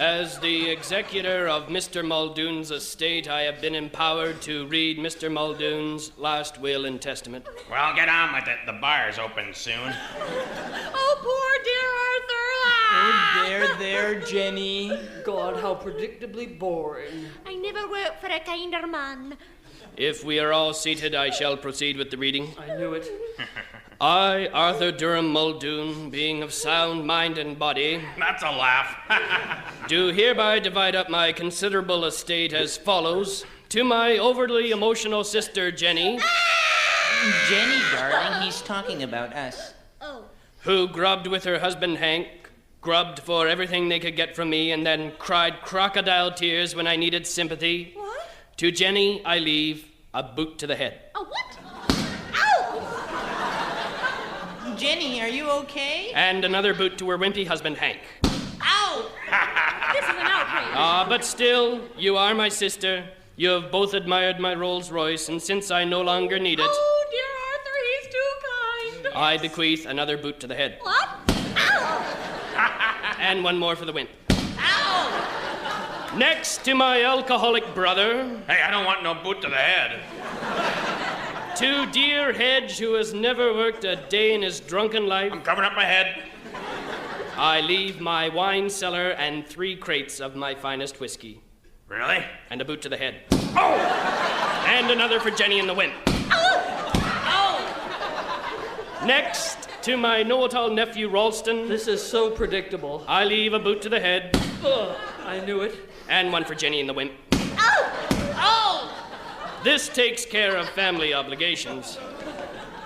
As the executor of Mr. Muldoon's estate, I have been empowered to read Mr. Muldoon's last will and testament. Well, get on with it. The bar's open soon. Oh, poor dear Arthur. Oh, there, Jenny. God, how predictably boring. I never worked for a kinder man. If we are all seated, I shall proceed with the reading. I knew it. I, Arthur Durham Muldoon, being of sound mind and body, That's a laugh. do hereby divide up my considerable estate as follows. To my overly emotional sister, Jenny, Jenny, darling, he's talking about us. Oh. who grubbed with her husband Hank, grubbed for everything they could get from me, and then cried crocodile tears when I needed sympathy. What? To Jenny, I leave a boot to the head. A what? Ow! Jenny, are you okay? And another boot to her wimpy husband Hank. Ow! This is an outrage. But still, you are my sister. You have both admired my Rolls Royce, and since I no longer need it, Oh, dear Arthur, he's too kind. I bequeath another boot to the head. What? Ow! And one more for the wimp. Ow! Next to my alcoholic brother, Hey, I don't want no boot to the head. to dear Hedge, who has never worked a day in his drunken life, I'm covering up my head. I leave my wine cellar and 3 crates of my finest whiskey. Really? And a boot to the head. Oh! And another for Jenny and the wimp. Next, to my know-it-all nephew Ralston, This is so predictable. I leave a boot to the head. Ugh, I knew it. And one for Jenny and the wimp. Oh! This takes care of family obligations.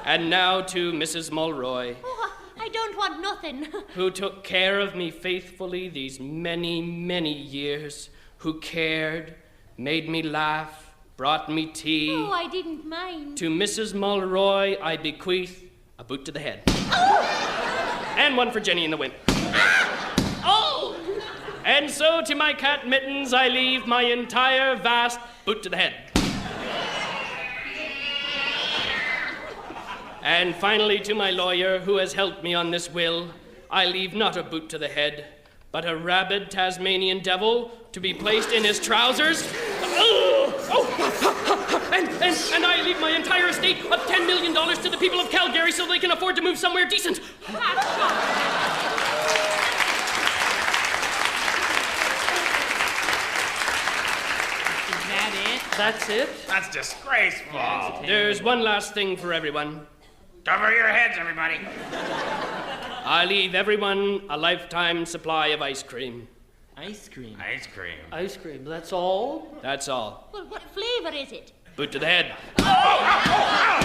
And now to Mrs. Mulroy, Oh, I don't want nothing. who took care of me faithfully these many, many years, who cared, made me laugh, brought me tea. Oh, I didn't mind. To Mrs. Mulroy, I bequeath a boot to the head. And one for Jenny and the wimp. Oh! And so to my cat Mittens, I leave my entire vast boot to the head. And finally, to my lawyer, who has helped me on this will, I leave not a boot to the head, but a rabid Tasmanian devil to be placed in his trousers. And I leave my entire estate of $10 million to the people of Calgary so they can afford to move somewhere decent. Is that it? That's it? That's disgraceful. There's one last thing for everyone. Cover your heads, everybody. I leave everyone a lifetime supply of ice cream. Ice cream. Ice cream. Ice cream, that's all? That's all. Well, what flavor is it? Boot to the head. Ow!